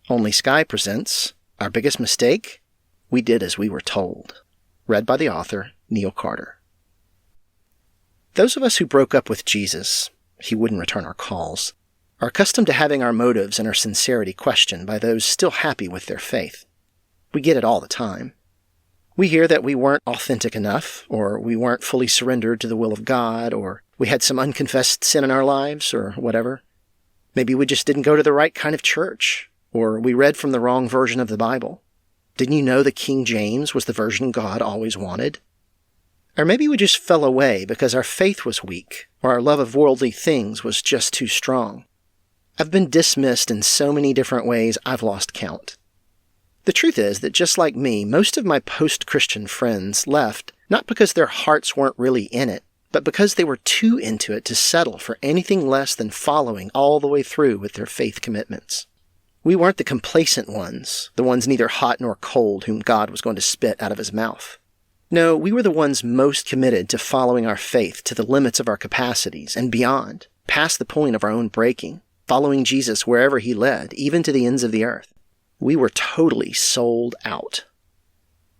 OnlySky presents Our Biggest Mistake? We Did As We Were Told. Read by the author, Neil Carter. Those of us who broke up with Jesus, he wouldn't return our calls, are accustomed to having our motives and our sincerity questioned by those still happy with their faith. We get it all the time. We hear that we weren't authentic enough, or we weren't fully surrendered to the will of God, or we had some unconfessed sin in our lives, or whatever. Maybe we just didn't go to the right kind of church, or we read from the wrong version of the Bible. Didn't you know the King James was the version God always wanted? Or maybe we just fell away because our faith was weak, or our love of worldly things was just too strong. I've been dismissed in so many different ways I've lost count. The truth is that just like me, most of my post-Christian friends left not because their hearts weren't really in it, but because they were too into it to settle for anything less than following all the way through with their faith commitments. We weren't the complacent ones, the ones neither hot nor cold whom God was going to spit out of his mouth. No, we were the ones most committed to following our faith to the limits of our capacities and beyond, past the point of our own breaking, following Jesus wherever he led, even to the ends of the earth. We were totally sold out.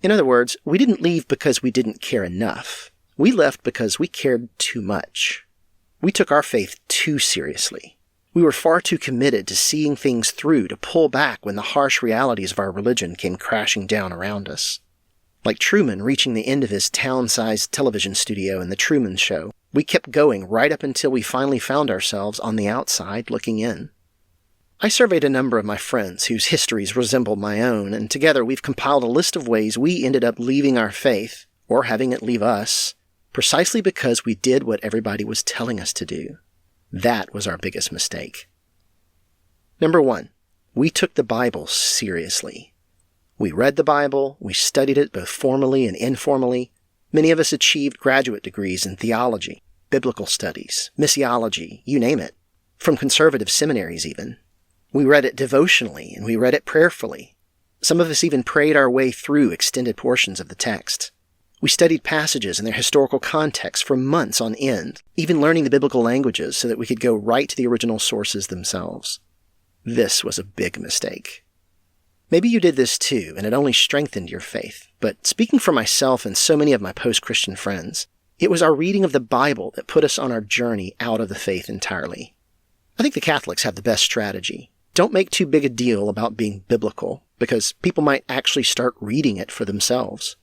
In other words, we didn't leave because we didn't care enough. We left because we cared too much. We took our faith too seriously. We were far too committed to seeing things through to pull back when the harsh realities of our religion came crashing down around us. Like Truman reaching the end of his town-sized television studio in The Truman Show, we kept going right up until we finally found ourselves on the outside looking in. I surveyed a number of my friends whose histories resembled my own, and together we've compiled a list of ways we ended up leaving our faith, or having it leave us, precisely because we did what everybody was telling us to do. That was our biggest mistake. Number 1, we took the Bible seriously. We read the Bible, we studied it both formally and informally. Many of us achieved graduate degrees in theology, biblical studies, missiology, you name it, from conservative seminaries even. We read it devotionally and we read it prayerfully. Some of us even prayed our way through extended portions of the text. We studied passages in their historical context for months on end, even learning the biblical languages so that we could go right to the original sources themselves. This was a big mistake. Maybe you did this too, and it only strengthened your faith. But speaking for myself and so many of my post-Christian friends, it was our reading of the Bible that put us on our journey out of the faith entirely. I think the Catholics have the best strategy. Don't make too big a deal about being biblical, because people might actually start reading it for themselves.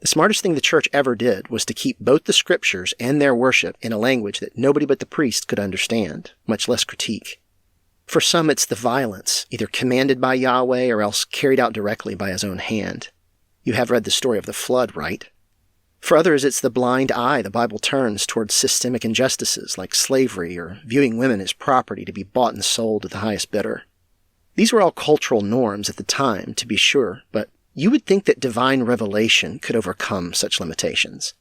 The smartest thing the church ever did was to keep both the scriptures and their worship in a language that nobody but the priest could understand, much less critique. For some, it's the violence, either commanded by Yahweh or else carried out directly by his own hand. You have read the story of the flood, right? For others, it's the blind eye the Bible turns towards systemic injustices like slavery or viewing women as property to be bought and sold to the highest bidder. These were all cultural norms at the time, to be sure, but you would think that divine revelation could overcome such limitations.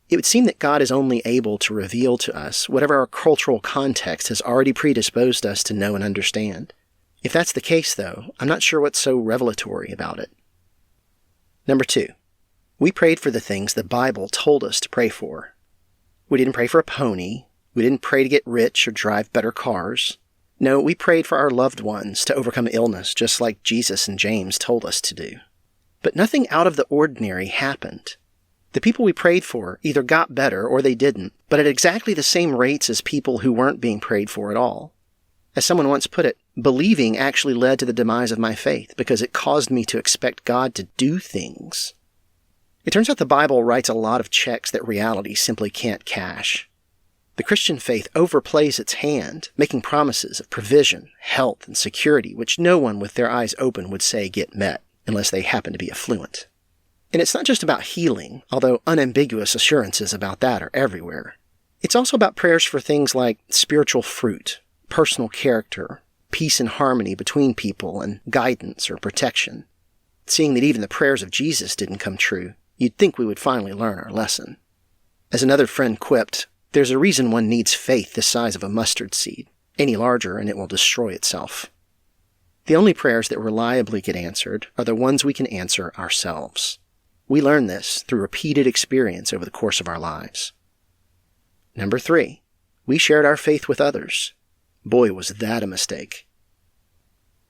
It would seem that God is only able to reveal to us whatever our cultural context has already predisposed us to know and understand. If that's the case, though, I'm not sure what's so revelatory about it. Number 2, we prayed for the things the Bible told us to pray for. We didn't pray for a pony. We didn't pray to get rich or drive better cars. No, we prayed for our loved ones to overcome illness, just like Jesus and James told us to do. But nothing out of the ordinary happened. The people we prayed for either got better or they didn't, but at exactly the same rates as people who weren't being prayed for at all. As someone once put it, believing actually led to the demise of my faith because it caused me to expect God to do things. It turns out the Bible writes a lot of checks that reality simply can't cash. The Christian faith overplays its hand, making promises of provision, health, and security which no one with their eyes open would say get met, unless they happen to be affluent. And it's not just about healing, although unambiguous assurances about that are everywhere. It's also about prayers for things like spiritual fruit, personal character, peace and harmony between people, and guidance or protection. Seeing that even the prayers of Jesus didn't come true, you'd think we would finally learn our lesson. As another friend quipped, there's a reason one needs faith the size of a mustard seed. Any larger and it will destroy itself. The only prayers that reliably get answered are the ones we can answer ourselves. We learn this through repeated experience over the course of our lives. Number 3, we shared our faith with others. Boy, was that a mistake.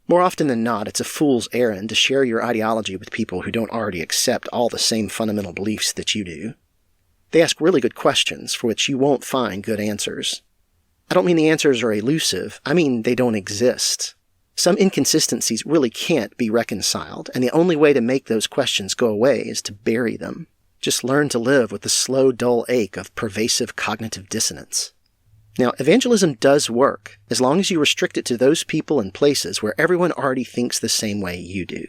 More often than not, it's a fool's errand to share your ideology with people who don't already accept all the same fundamental beliefs that you do. They ask really good questions for which you won't find good answers. I don't mean the answers are elusive, I mean they don't exist. Some inconsistencies really can't be reconciled, and the only way to make those questions go away is to bury them. Just learn to live with the slow, dull ache of pervasive cognitive dissonance. Now, evangelism does work, as long as you restrict it to those people and places where everyone already thinks the same way you do.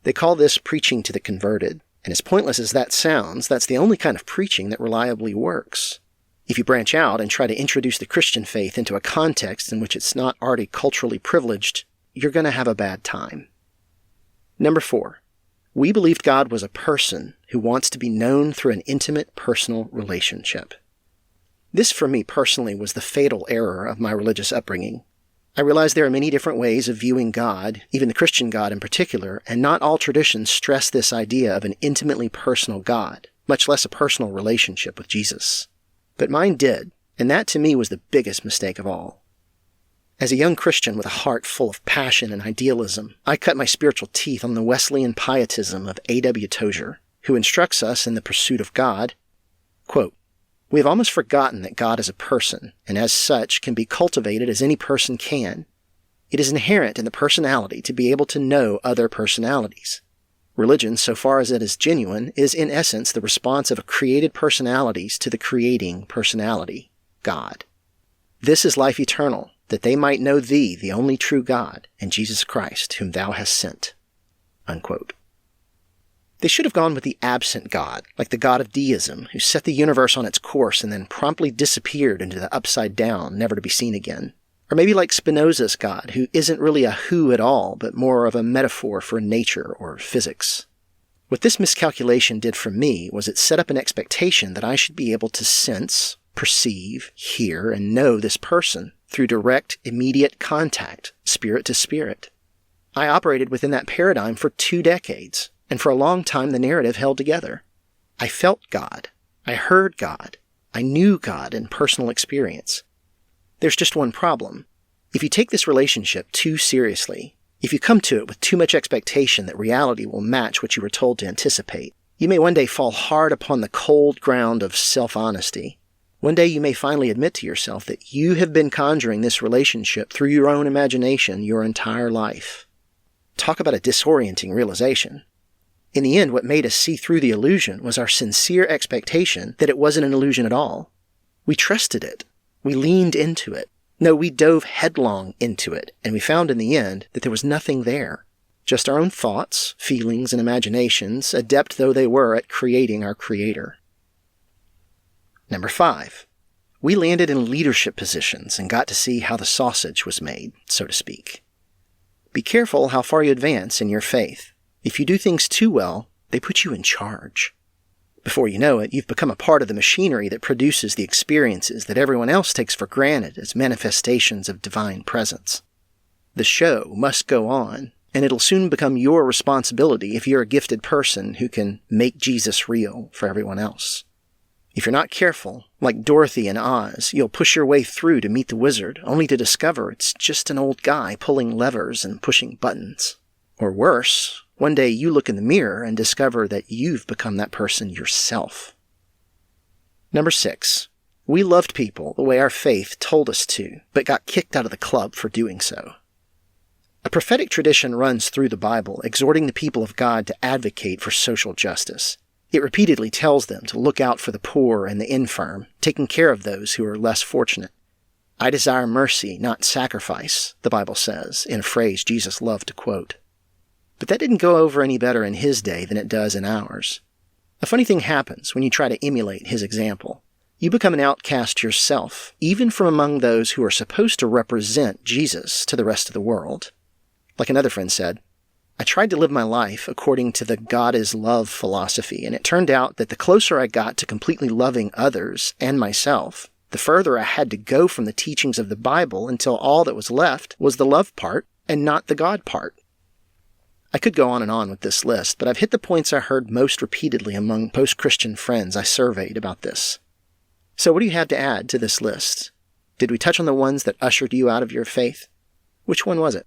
They call this preaching to the converted, and as pointless as that sounds, that's the only kind of preaching that reliably works. If you branch out and try to introduce the Christian faith into a context in which it's not already culturally privileged, you're going to have a bad time. Number 4. We believed God was a person who wants to be known through an intimate personal relationship. This, for me personally, was the fatal error of my religious upbringing. I realize there are many different ways of viewing God, even the Christian God in particular, and not all traditions stress this idea of an intimately personal God, much less a personal relationship with Jesus. But mine did, and that to me was the biggest mistake of all. As a young Christian with a heart full of passion and idealism, I cut my spiritual teeth on the Wesleyan pietism of A.W. Tozer, who instructs us in the pursuit of God, quote, "We have almost forgotten that God is a person, and as such can be cultivated as any person can. It is inherent in the personality to be able to know other personalities. Religion, so far as it is genuine, is in essence the response of created personalities to the creating personality, God. This is life eternal, that they might know thee, the only true God, and Jesus Christ, whom thou hast sent." Unquote. They should have gone with the absent God, like the God of deism, who set the universe on its course and then promptly disappeared into the upside down, never to be seen again. Or maybe like Spinoza's God, who isn't really a who at all, but more of a metaphor for nature or physics. What this miscalculation did for me was it set up an expectation that I should be able to sense, perceive, hear, and know this person through direct, immediate contact, spirit to spirit. I operated within that paradigm for 2 decades. And for a long time, the narrative held together. I felt God. I heard God. I knew God in personal experience. There's just one problem. If you take this relationship too seriously, if you come to it with too much expectation that reality will match what you were told to anticipate, you may one day fall hard upon the cold ground of self-honesty. One day you may finally admit to yourself that you have been conjuring this relationship through your own imagination your entire life. Talk about a disorienting realization. In the end, what made us see through the illusion was our sincere expectation that it wasn't an illusion at all. We trusted it. We leaned into it. No, we dove headlong into it, and we found in the end that there was nothing there. Just our own thoughts, feelings, and imaginations, adept though they were at creating our Creator. Number 5. We landed in leadership positions and got to see how the sausage was made, so to speak. Be careful how far you advance in your faith. If you do things too well, they put you in charge. Before you know it, you've become a part of the machinery that produces the experiences that everyone else takes for granted as manifestations of divine presence. The show must go on, and it'll soon become your responsibility if you're a gifted person who can make Jesus real for everyone else. If you're not careful, like Dorothy in Oz, you'll push your way through to meet the wizard, only to discover it's just an old guy pulling levers and pushing buttons. Or worse, one day you look in the mirror and discover that you've become that person yourself. Number 6. We loved people the way our faith told us to, but got kicked out of the club for doing so. A prophetic tradition runs through the Bible, exhorting the people of God to advocate for social justice. It repeatedly tells them to look out for the poor and the infirm, taking care of those who are less fortunate. I desire mercy, not sacrifice, the Bible says, in a phrase Jesus loved to quote. But that didn't go over any better in his day than it does in ours. A funny thing happens when you try to emulate his example. You become an outcast yourself, even from among those who are supposed to represent Jesus to the rest of the world. Like another friend said, I tried to live my life according to the God is love philosophy, and it turned out that the closer I got to completely loving others and myself, the further I had to go from the teachings of the Bible until all that was left was the love part and not the God part. I could go on and on with this list, but I've hit the points I heard most repeatedly among post-Christian friends I surveyed about this. So what do you have to add to this list? Did we touch on the ones that ushered you out of your faith? Which one was it?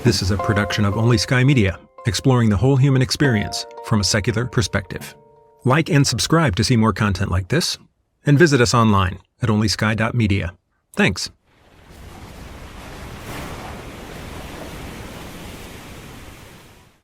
This is a production of OnlySky Media, exploring the whole human experience from a secular perspective. Like and subscribe to see more content like this, and visit us online at onlysky.media. Thanks.